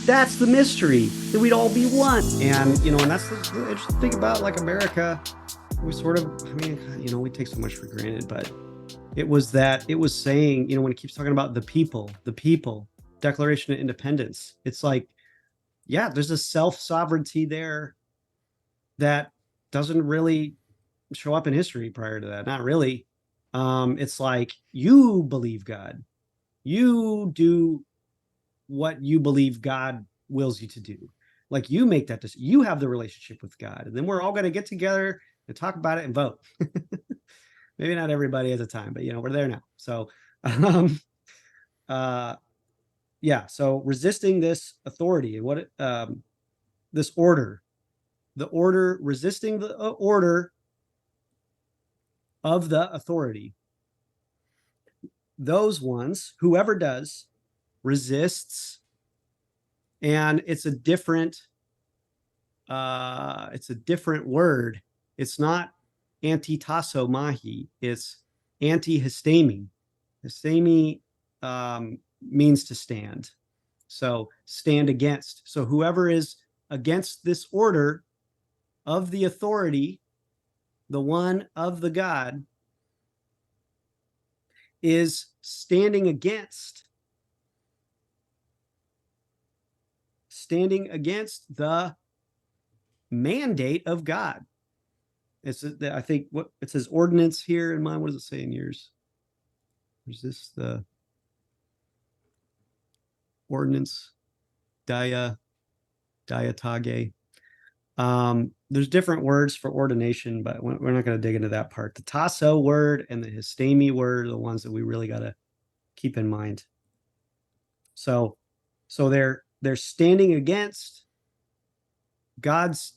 That's the mystery, that we'd all be one. And, and that's the interesting thing about like America. We sort of, we take so much for granted, but it was saying, when it keeps talking about the people, Declaration of Independence, it's like, yeah, there's a self-sovereignty there that doesn't really show up in history prior to that. Not really. It's like, you believe God. You do what you believe God wills you to do. Like, you make that decision. You have the relationship with God. And then we're all going to get together and talk about it and vote. Maybe not everybody at the time, but we're there now. So so resisting this authority and what this order, resisting the order of the authority. Those ones, whoever does, resists, and it's a different word. It's not antitasso mahi, it's anti-histemi. Histemi means to stand. So stand against. So whoever is against this order of the authority, the one of the God, is standing against the mandate of God. It's, I think, what it says, ordinance here in mine. What does it say in yours? Is this the ordinance? Diatage. There's different words for ordination, but we're not going to dig into that part. The tasso word and the histemi word are the ones that we really got to keep in mind. So they're standing against God's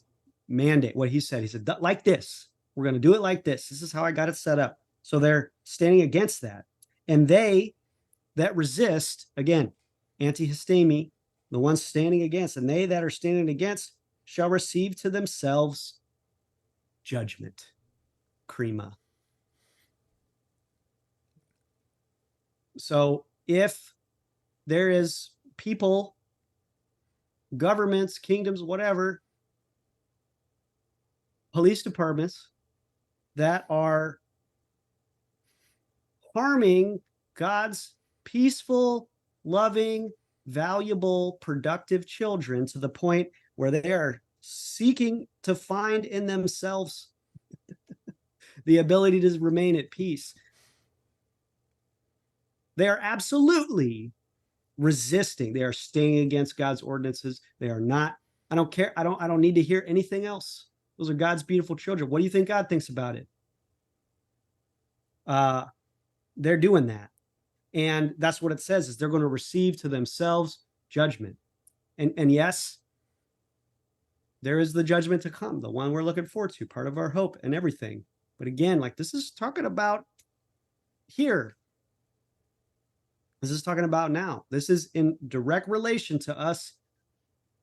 mandate, what he said. He said, like this, we're going to do it like this. This is how I got it set up. So they're standing against that. And they that resist, again, anti-histemi, the ones standing against, and they that are standing against shall receive to themselves judgment. Krima. So if there is people, governments, kingdoms, whatever, police departments that are harming God's peaceful, loving, valuable, productive children to the point where they are seeking to find in themselves the ability to remain at peace, they are absolutely resisting. They are staying against God's ordinances. They are not. I don't care. I don't need to hear anything else. Those are God's beautiful children. What do you think God thinks about it? They're doing that. And that's what it says, is they're going to receive to themselves judgment. And yes, there is the judgment to come, the one we're looking forward to, part of our hope and everything. But again, like, this is talking about here. This is talking about now. This is in direct relation to us.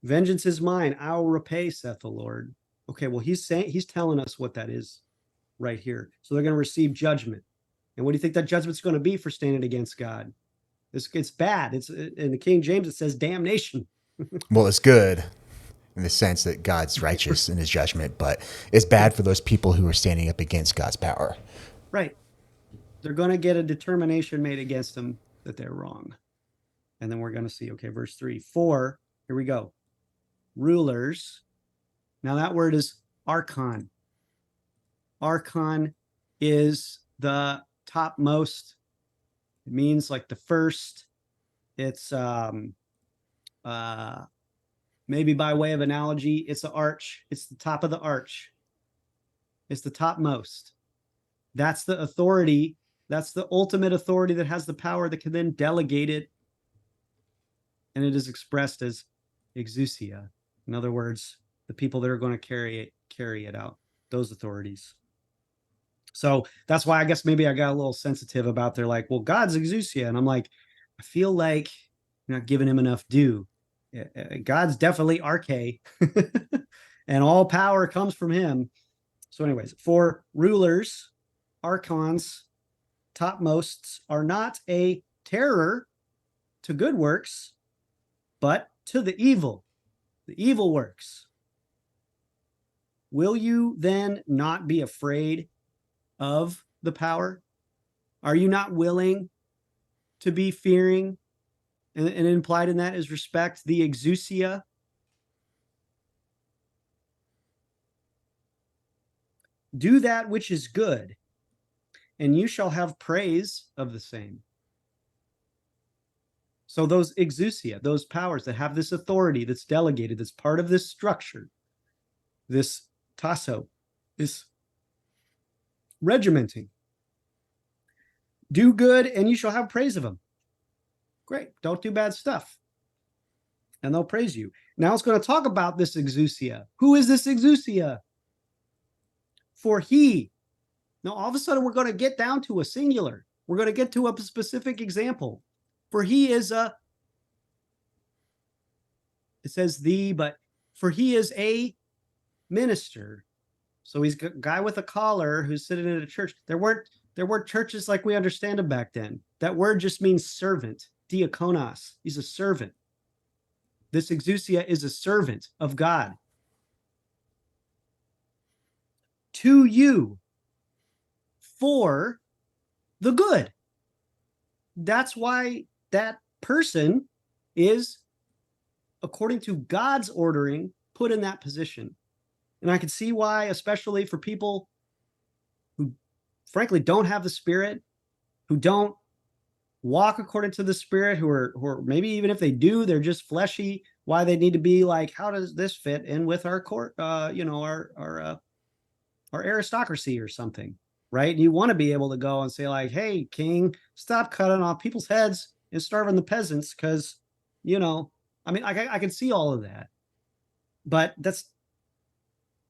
Vengeance is mine, I will repay, saith the Lord. Okay, well, he's telling us what that is right here. So they're going to receive judgment. And what do you think that judgment's going to be for standing against God? It's bad. It's in the King James, it says damnation. Well, it's good in the sense that God's righteous in his judgment, but it's bad for those people who are standing up against God's power. Right. They're going to get a determination made against them that they're wrong. And then we're going to see, okay, verse 3, 4, here we go. Rulers. Now that word is archon. Archon is the topmost. It means like the first. It's maybe by way of analogy, it's the arch. It's the top of the arch. It's the topmost. That's the authority. That's the ultimate authority that has the power that can then delegate it. And it is expressed as exousia. In other words, the people that are going to carry it out, those authorities. So that's why I guess maybe I got a little sensitive about, they're like, well, God's exousia. And I'm like, I feel like you're not giving him enough due. God's definitely arche, and all power comes from him. So anyways, for rulers, archons, topmosts, are not a terror to good works, but to the evil works, will you then not be afraid of the power? Are you not willing to be fearing? And implied in that is respect, the exousia. Do that which is good, and you shall have praise of the same. So those exousia, those powers that have this authority that's delegated, that's part of this structure, this tasso, this regimenting. Do good and you shall have praise of them. Great. Don't do bad stuff, and they'll praise you. Now it's going to talk about this exousia. Who is this exousia? For he. Now all of a sudden we're going to get down to a singular. We're going to get to a specific example. For he is a, it says the, but for he is a minister. So he's a guy with a collar who's sitting in a church. There weren't churches like we understand them back then. That word just means servant, diakonos. He's a servant. This exousia is a servant of God. To you, for the good. That's why that person is, according to God's ordering, put in that position. And I can see why, especially for people who frankly don't have the Spirit, who don't walk according to the Spirit, who are maybe even if they do, they're just fleshy, why they need to be like, how does this fit in with our court, our aristocracy or something, right? And you want to be able to go and say like, hey, king, stop cutting off people's heads and starving the peasants because, I can see all of that. But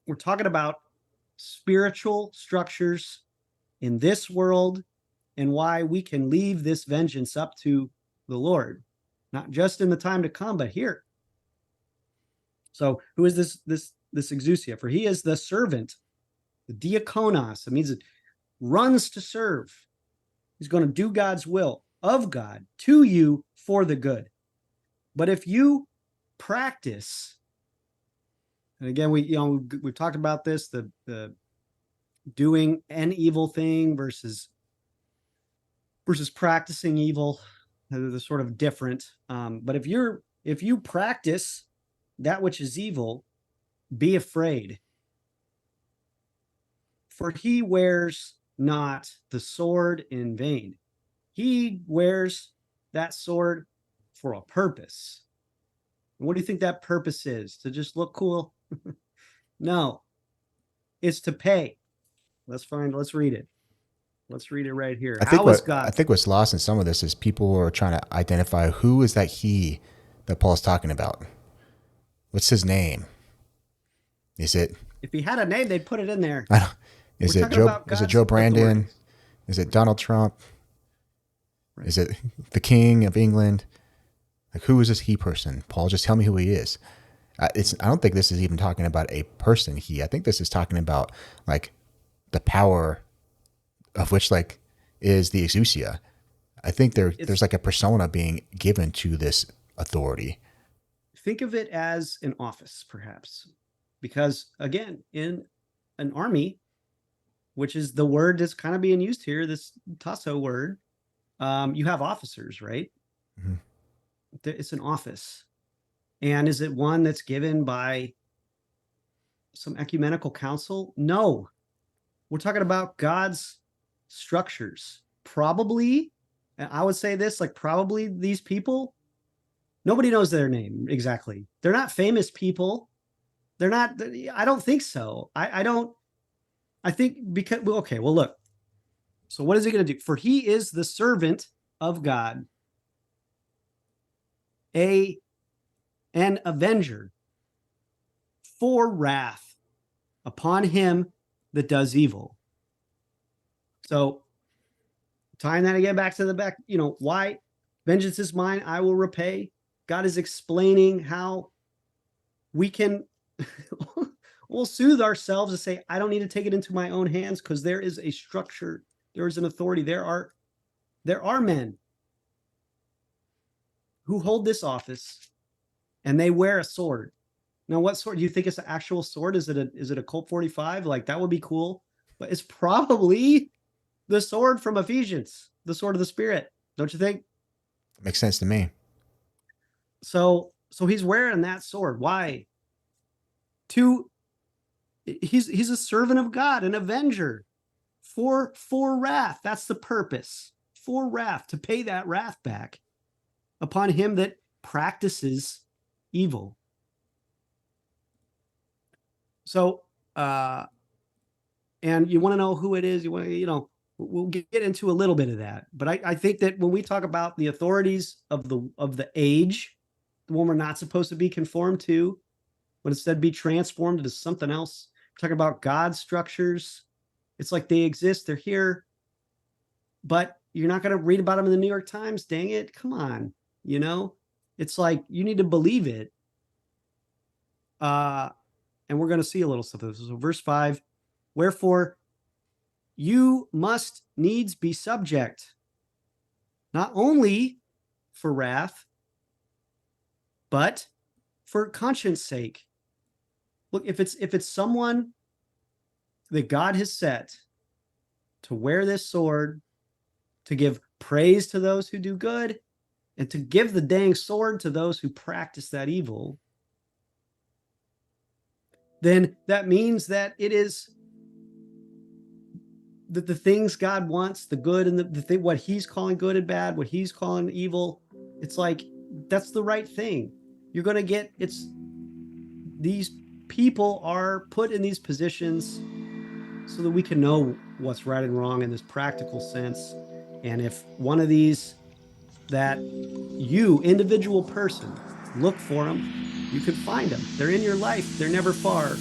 we're talking about spiritual structures in this world and why we can leave this vengeance up to the Lord, not just in the time to come, but here. So who is this exousia? For he is the servant, the diakonos. It means it runs to serve. He's going to do God's will of God to you for the good. But if you practice, and again, we've talked about this, the doing an evil thing versus practicing evil, they're sort of different. But if you practice that which is evil, be afraid. For he wears not the sword in vain. He wears that sword for a purpose. And what do you think that purpose is? To just look cool? No, it's to pay. Let's read it. Let's read it right here. I think what's lost in some of this is people are trying to identify who is that he that Paul's talking about. What's his name? Is it? If he had a name, they'd put it in there. Is it Joe? Is it Joe Brandon? Authority. Is it Donald Trump? Right. Is it the King of England? Like, who is this he person? Paul, just tell me who he is. I don't think this is even talking about a person. I think this is talking about like the power of which like is the exousia. I think there's like a persona being given to this authority. Think of it as an office, perhaps, because again, in an army, which is the word that's kind of being used here, this tasso word, you have officers, right? Mm-hmm. It's an office. And is it one that's given by some ecumenical council? No. We're talking about God's structures. Probably, and I would say this, like probably these people, nobody knows their name exactly. They're not famous people. They're not, I don't think so. I think because, okay, well, look. So what is he going to do? For he is the servant of God, an avenger for wrath upon him that does evil. So tying that again back to the back, why vengeance is mine, I will repay. God is explaining how we can we'll soothe ourselves and say, I don't need to take it into my own hands because there is a structure, there is an authority, there are men who hold this office and they wear a sword. Now, what sword do you think? It's an actual sword? Is it a Colt 45? Like, that would be cool, but it's probably the sword from Ephesians, the sword of the Spirit. Don't you think? Makes sense to me. So he's wearing that sword. Why? He's a servant of God, an avenger for wrath. That's the purpose. For wrath, to pay that wrath back upon him that practices evil. So, and you want to know who it is, we'll get into a little bit of that. But I think that when we talk about the authorities of the age, the one we're not supposed to be conformed to, but instead be transformed into something else, we're talking about God's structures. It's like they exist, they're here, but you're not going to read about them in the New York Times. Dang it. Come on. It's like you need to believe it. And we're going to see a little stuff of this. So verse 5, wherefore you must needs be subject, not only for wrath, but for conscience sake. Look, if it's someone that God has set to wear this sword, to give praise to those who do good, and to give the dang sword to those who practice that evil, then that means that it is that the things God wants, the good and the thing, what he's calling good and bad, what he's calling evil, it's like, that's the right thing. You're going to get, these people are put in these positions so that we can know what's right and wrong in this practical sense. And if one of these, that you, individual person, look for them, you can find them. They're in your life. They're never far.